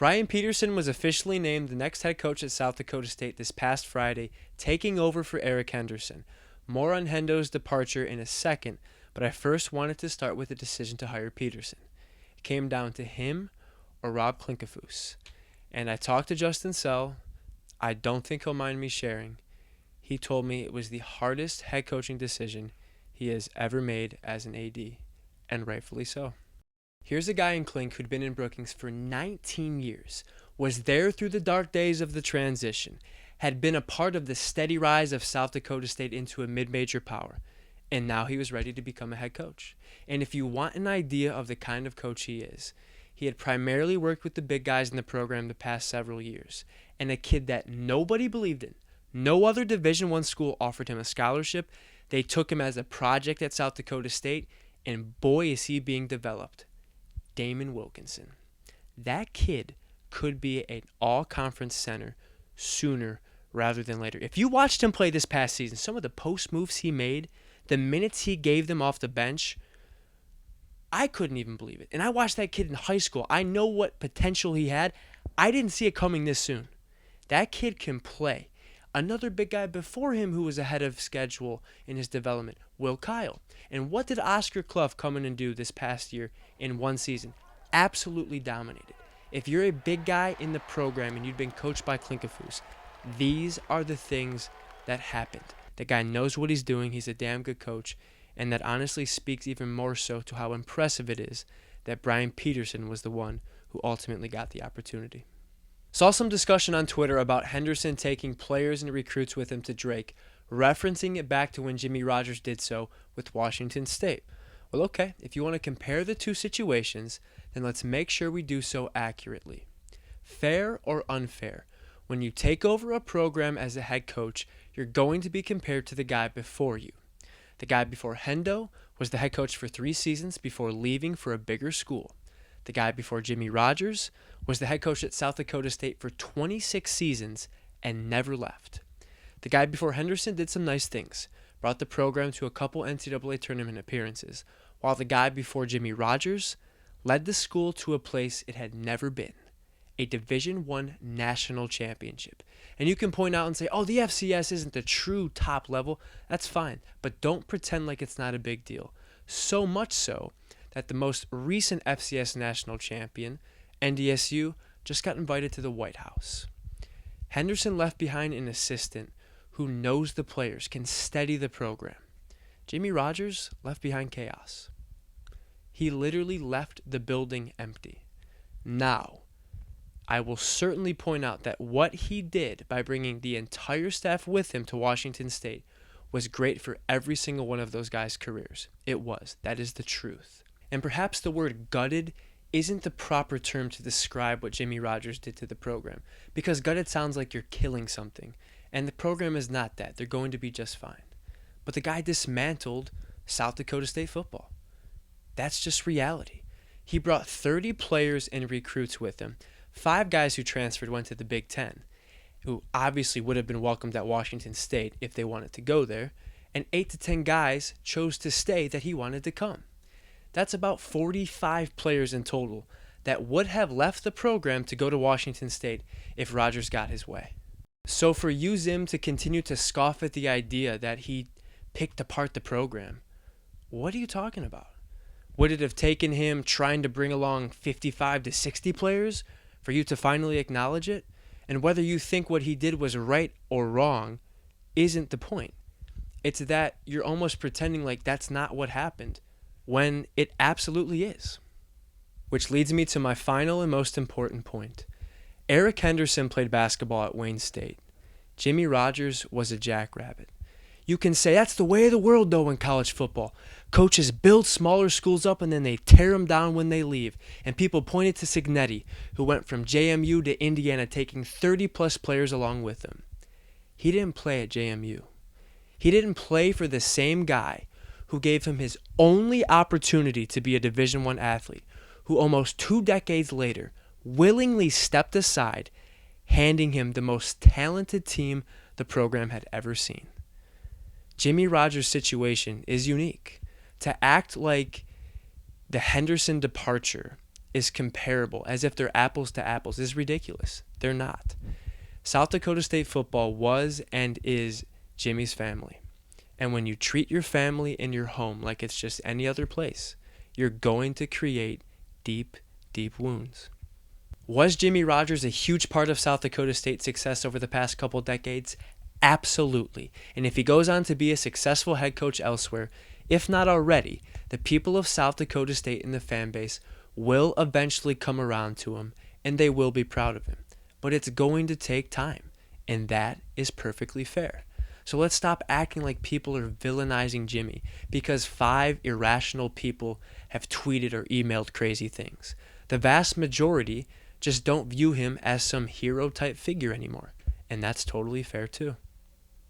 Brian Peterson was officially named the next head coach at South Dakota State this past Friday, taking over for Eric Henderson. More on Hendo's departure in a second, but I first wanted to start with the decision to hire Peterson. It came down to him or Rob Klinkefus. And I talked to Justin Sell. I don't think he'll mind me sharing. He told me it was the hardest head coaching decision he has ever made as an AD, and rightfully so. Here's a guy in Klink who'd been in Brookings for 19 years, was there through the dark days of the transition, had been a part of the steady rise of South Dakota State into a mid-major power, and now he was ready to become a head coach. And if you want an idea of the kind of coach he is, he had primarily worked with the big guys in the program the past several years, and a kid that nobody believed in. No other Division I school offered him a scholarship. They took him as a project at South Dakota State, and boy is he being developed. Damon Wilkinson. That kid could be an all-conference center sooner rather than later. If you watched him play this past season, some of the post moves he made, the minutes he gave them off the bench, I couldn't even believe it. And I watched that kid in high school. I know what potential he had. I didn't see it coming this soon. That kid can play. Another big guy before him who was ahead of schedule in his development, Will Kyle. And what did Oscar Clough come in and do this past year in one season? Absolutely dominated. If you're a big guy in the program and you've been coached by Klinkefus, these are the things that happened. The guy knows what he's doing. He's a damn good coach. And that honestly speaks even more so to how impressive it is that Brian Peterson was the one who ultimately got the opportunity. Saw some discussion on Twitter about Henderson taking players and recruits with him to Drake, referencing it back to when Jimmy Rogers did so with Washington State. Well, okay, if you want to compare the two situations, then let's make sure we do so accurately. Fair or unfair? When you take over a program as a head coach, you're going to be compared to the guy before you. The guy before Hendo was the head coach for 3 seasons before leaving for a bigger school. The guy before Jimmy Rogers was the head coach at South Dakota State for 26 seasons and never left. The guy before Henderson did some nice things, brought the program to a couple NCAA tournament appearances, while the guy before Jimmy Rogers led the school to a place it had never been, a Division I national championship. And you can point out and say, oh, the FCS isn't the true top level. That's fine, but don't pretend like it's not a big deal. So much so that the most recent FCS national champion, SDSU, just got invited to the White House. Henderson left behind an assistant who knows the players, can steady the program. Jimmy Rogers left behind chaos. He literally left the building empty. Now, I will certainly point out that what he did by bringing the entire staff with him to Washington State was great for every single one of those guys' careers. It was. That is the truth. And perhaps the word gutted isn't the proper term to describe what Jimmy Rogers did to the program, because gutted sounds like you're killing something, and the program is not that. They're going to be just fine. But the guy dismantled South Dakota State football. That's just reality. He brought 30 players and recruits with him. 5 guys who transferred went to the Big Ten, who obviously would have been welcomed at Washington State if they wanted to go there, and 8 to 10 guys chose to stay that he wanted to come. That's about 45 players in total that would have left the program to go to Washington State if Rogers got his way. So for you, Zim, to continue to scoff at the idea that he picked apart the program, what are you talking about? Would it have taken him trying to bring along 55 to 60 players for you to finally acknowledge it? And whether you think what he did was right or wrong isn't the point. It's that you're almost pretending like that's not what happened, when it absolutely is. Which leads me to my final and most important point. Eric Henderson played basketball at Wayne State. Jimmy Rogers was a jackrabbit. You can say that's the way of the world, though, in college football. Coaches build smaller schools up and then they tear them down when they leave. And people pointed to Cignetti, who went from JMU to Indiana, taking 30-plus players along with him. He didn't play at JMU. He didn't play for the same guy who gave him his only opportunity to be a Division I athlete, who almost 2 decades later willingly stepped aside, handing him the most talented team the program had ever seen. Jimmy Rogers' situation is unique. To act like the Henderson departure is comparable, as if they're apples to apples, is ridiculous. They're not. South Dakota State football was and is Jimmy's family. And when you treat your family and your home like it's just any other place, you're going to create deep, deep wounds. Was Jimmy Rogers a huge part of South Dakota State's success over the past couple decades? Absolutely. And if he goes on to be a successful head coach elsewhere, if not already, the people of South Dakota State and the fan base will eventually come around to him, and they will be proud of him. But it's going to take time, and that is perfectly fair. So let's stop acting like people are villainizing Jimmy because 5 irrational people have tweeted or emailed crazy things. The vast majority just don't view him as some hero type figure anymore, and that's totally fair too.